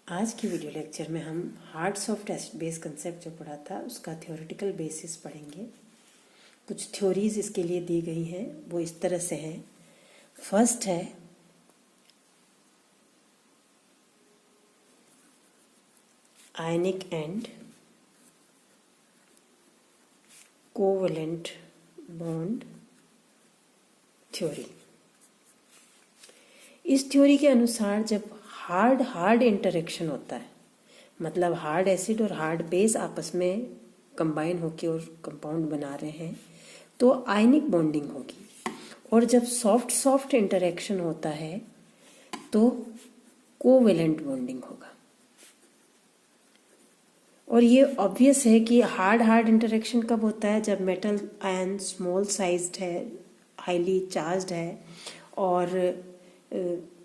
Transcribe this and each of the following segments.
आज की video lecture में हम hard soft acid base concept जो पढ़ा था उसका थ्योरेटिकल बेसिस पढ़ेंगे। कुछ थ्योरीज इसके लिए दी गई हैं, वो इस तरह से हैं। फर्स्ट है आयनिक एंड कोवलेंट बॉन्ड थ्योरी। इस थ्योरी के अनुसार जब हार्ड इंटरेक्शन होता है, मतलब हार्ड एसिड और हार्ड बेस आपस में कंबाइन होकर और कंपाउंड बना रहे हैं, तो आयनिक बॉन्डिंग होगी। और जब सॉफ्ट इंटरेक्शन होता है तो कोवेलेंट बॉन्डिंग होगा। और ये ऑब्वियस है कि हार्ड इंटरेक्शन कब होता है? जब मेटल आयन स्मॉल साइज्ड है, हाईली चार्ज्ड है और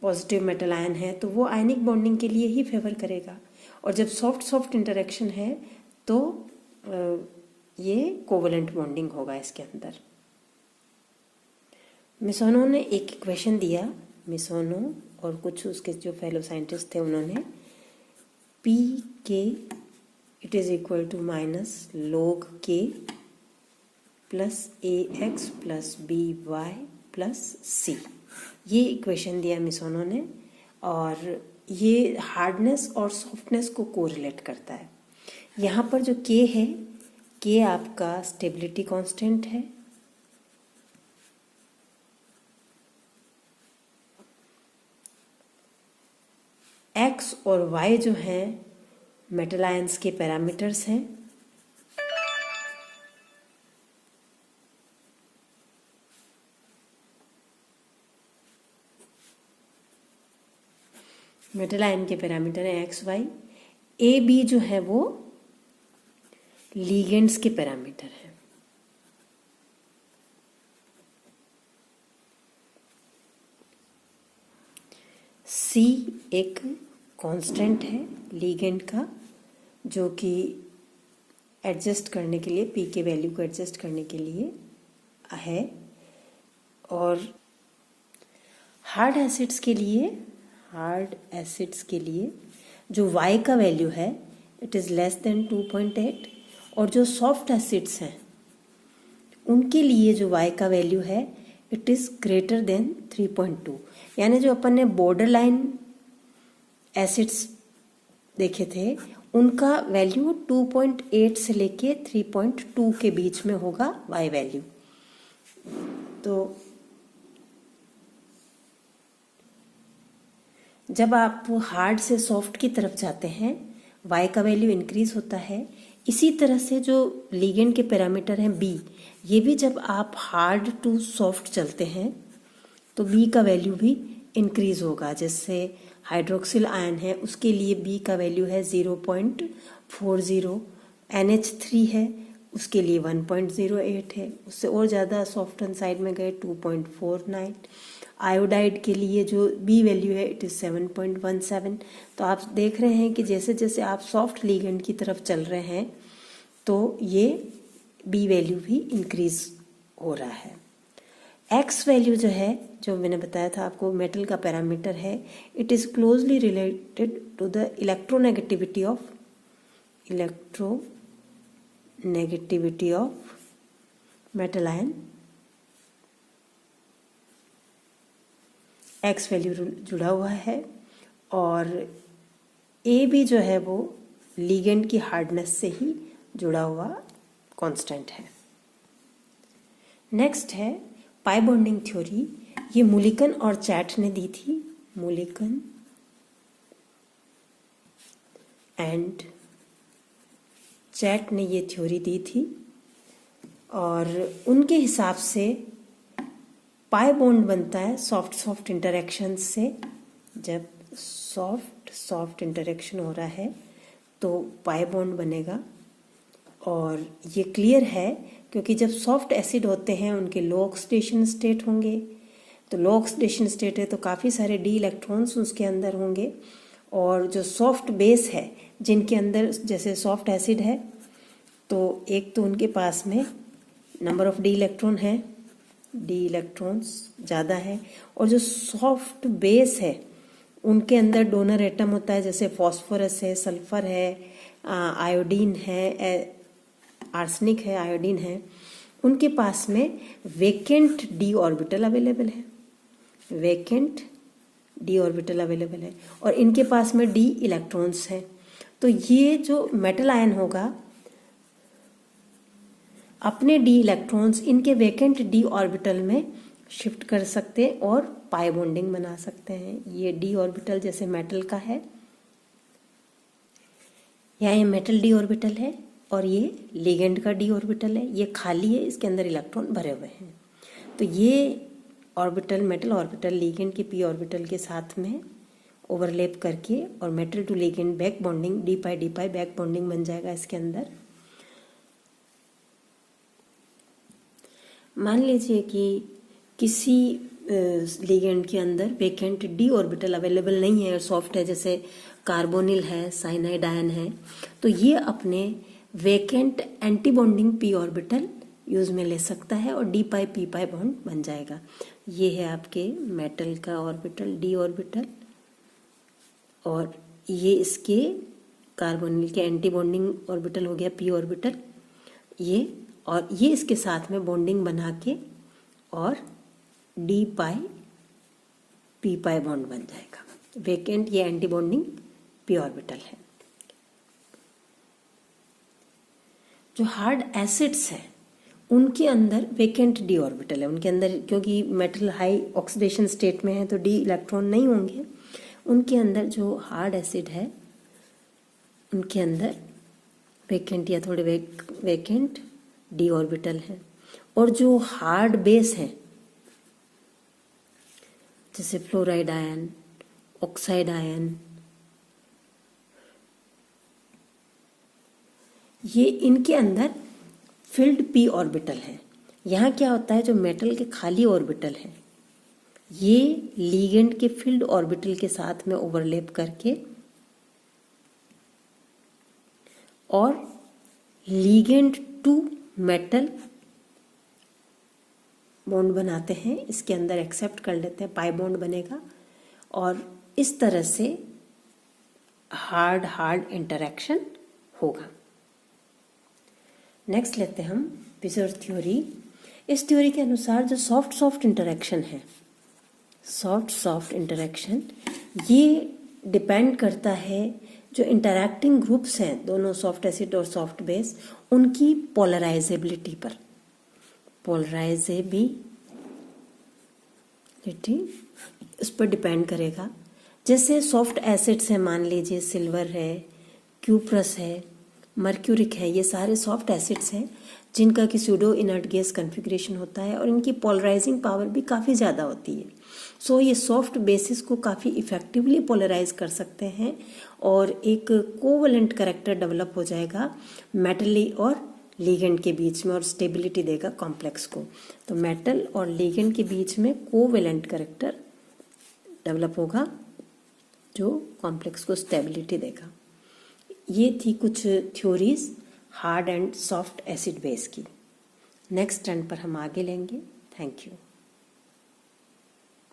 पॉजिटिव मेटल आयन है, तो वो आयनिक बॉन्डिंग के लिए ही फेवर करेगा। और जब सॉफ्ट इंटरेक्शन है तो ये कोवेलेंट बॉन्डिंग होगा इसके अंदर। मिसोनो ने एक इक्वेशन दिया, मिसोनो और कुछ उसके जो फेलो साइंटिस्ट थे उन्होंने P K it is equal to minus log k plus ax plus by प्लस c, ये इक्वेशन दिया मिसोनो ने। और ये हार्डनेस और सॉफ्टनेस को कोरिलेट करता है। यहाँ पर जो k है, k आपका स्टेबिलिटी कांस्टेंट है, x और y जो हैं मेटल आयंस के पैरामीटर्स हैं। मेटल आयन के पैरामीटर हैं एक्स वाई। ए बी जो है वो लीगेंड्स के पैरामीटर हैं। सी एक कांस्टेंट है लीगेंड का, जो कि एडजस्ट करने के लिए, पी के वैल्यू को एडजस्ट करने के लिए है। और हार्ड एसिड्स के लिए जो y का वैल्यू है इट इज़ लेस देन 2.8, और जो सॉफ्ट एसिड्स हैं उनके लिए जो y का वैल्यू है इट इज़ ग्रेटर देन 3.2। यानी जो अपन ने बॉर्डर लाइन एसिड्स देखे थे उनका वैल्यू 2.8 से लेके 3.2 के बीच में होगा y वैल्यू। तो जब आप हार्ड से सॉफ्ट की तरफ जाते हैं y का वैल्यू इंक्रीज होता है। इसी तरह से जो लीगेंड के पैरामीटर हैं b, ये भी जब आप हार्ड टू सॉफ्ट चलते हैं तो b का वैल्यू भी इंक्रीज होगा। जैसे हाइड्रोक्सिल आयन है उसके लिए b का वैल्यू है 0.40, NH3 है उसके लिए 1.08 है, उससे और ज़्यादा सॉफ्ट साइड में गए 2.49। आयोडाइड के लिए जो बी वैल्यू है इट इज़ 7.17। तो आप देख रहे हैं कि जैसे जैसे आप सॉफ्ट लीगेंड की तरफ चल रहे हैं तो ये बी वैल्यू भी इंक्रीज हो रहा है। एक्स वैल्यू जो है, जो मैंने बताया था आपको मेटल का पैरामीटर है, it is closely related to the electronegativity of metal ion. X value जुड़ा हुआ है और ए भी जो है वो लीगेंड की हार्डनेस से ही जुड़ा हुआ कांस्टेंट है। नेक्स्ट है पाई बॉन्डिंग थ्योरी। ये मुलिकन और चैट ने दी थी, मुलिकन एंड चैट ने ये थ्योरी दी थी। और उनके हिसाब से पाई बॉन्ड बनता है सॉफ्ट इंटरेक्शन से। जब सॉफ्ट इंटरेक्शन हो रहा है तो पाई बॉन्ड बनेगा। और ये क्लियर है क्योंकि जब सॉफ्ट एसिड होते हैं उनके लो ऑक्सीडेशन स्टेट होंगे, तो लो ऑक्सीडेशन स्टेट है तो काफ़ी सारे डी इलेक्ट्रॉन्स उसके अंदर होंगे। और जो सॉफ्ट बेस है जिनके अंदर, जैसे सॉफ्ट एसिड है तो एक तो उनके पास में नंबर ऑफ डी इलेक्ट्रॉन है, डी इलेक्ट्रॉन्स ज़्यादा है। और जो सॉफ्ट बेस है उनके अंदर डोनर एटम होता है, जैसे फॉस्फोरस है, सल्फर है, आयोडीन है, आर्सेनिक है, आयोडीन है। उनके पास में वेकेंट डी ऑर्बिटल अवेलेबल है, वेकेंट डी ऑर्बिटल अवेलेबल है, और इनके पास में डी इलेक्ट्रॉन्स हैं। तो ये जो मेटल आयन होगा अपने डी इलेक्ट्रॉन्स इनके वेकेंट डी ऑर्बिटल में शिफ्ट कर सकते हैं और पाई बॉन्डिंग बना सकते हैं। ये डी ऑर्बिटल जैसे मेटल का है, यहाँ ये मेटल डी ऑर्बिटल है और ये लिगेंड का डी ऑर्बिटल है। ये खाली है, इसके अंदर इलेक्ट्रॉन भरे हुए हैं। तो ये ऑर्बिटल, मेटल ऑर्बिटल लिगेंड के पी ऑर्बिटल के साथ में ओवरलैप करके और metal to ligand back bonding d pi back bonding बन जाएगा इसके अंदर। मान लीजिए कि किसी लिगेंड के अंदर वेकेंट डी ऑर्बिटल अवेलेबल नहीं है और सॉफ्ट है, जैसे कार्बोनिल है, साइनाइड आयन है, तो ये अपने vacant anti bonding P orbital use में ले सकता है और डी पाई पी पाई बॉन्ड बन जाएगा। ये है आपके मेटल का ऑर्बिटल डी ऑर्बिटल, और ये इसके कार्बोनिल के एंटी बॉन्डिंग ऑर्बिटल हो गया पी ऑर्बिटल ये, और ये इसके साथ में बॉन्डिंग बना के और डी पाई पी पाई बॉन्ड बन जाएगा। वेकेंट ये एंटी बॉन्डिंग पी ऑर्बिटल है। जो हार्ड एसिड्स हैं उनके अंदर वेकेंट डी ऑर्बिटल है, उनके अंदर क्योंकि मेटल हाई ऑक्सीडेशन स्टेट में है तो डी इलेक्ट्रॉन नहीं होंगे। उनके अंदर जो हार्ड एसिड है उनके अंदर वेकेंट या थोड़े वेकेंट डी ऑर्बिटल है। और जो हार्ड बेस है जैसे फ्लोराइड आयन, ऑक्साइड आयन, ये इनके अंदर फिल्ड पी ऑर्बिटल है। यहाँ क्या होता है, जो मेटल के खाली ऑर्बिटल है ये लिगेंड के फिल्ड ऑर्बिटल के साथ में ओवरलैप करके और लिगेंड टू मेटल बॉन्ड बनाते हैं, इसके अंदर एक्सेप्ट कर लेते हैं, पाई बॉन्ड बनेगा और इस तरह से हार्ड इंटरेक्शन होगा। नेक्स्ट लेते हैं हम पिसर थ्योरी। इस थ्योरी के अनुसार जो सॉफ्ट इंटरेक्शन है, सॉफ्ट इंटरेक्शन, ये डिपेंड करता है जो इंटरैक्टिंग ग्रुप्स हैं दोनों सॉफ्ट एसिड और सॉफ्ट बेस उनकी पोलराइजेबिलिटी पर, पोलराइजेबिलिटी उस पर डिपेंड करेगा। जैसे सॉफ्ट एसिड्स हैं, मान लीजिए सिल्वर है, क्यूप्रस है, मर्क्यूरिक है, ये सारे सॉफ्ट एसिड्स हैं जिनका कि स्यूडो इनर्ट गैस कॉन्फ़िगरेशन होता है और इनकी पोलराइजिंग पावर भी काफ़ी ज़्यादा होती है। सो ये सॉफ्ट बेसिस को काफ़ी इफेक्टिवली पोलराइज कर सकते हैं और एक कोवेलेंट कैरेक्टर डेवलप हो जाएगा मेटल और लिगेंड के बीच में और स्टेबिलिटी देगा कॉम्प्लेक्स को। तो मेटल और लिगेंड के बीच में कोवेलेंट कैरेक्टर डेवलप होगा जो कॉम्प्लेक्स को स्टेबिलिटी देगा। ये थी कुछ theories hard and soft acid base की। नेक्स्ट टर्न पर हम आगे लेंगे। Thank you.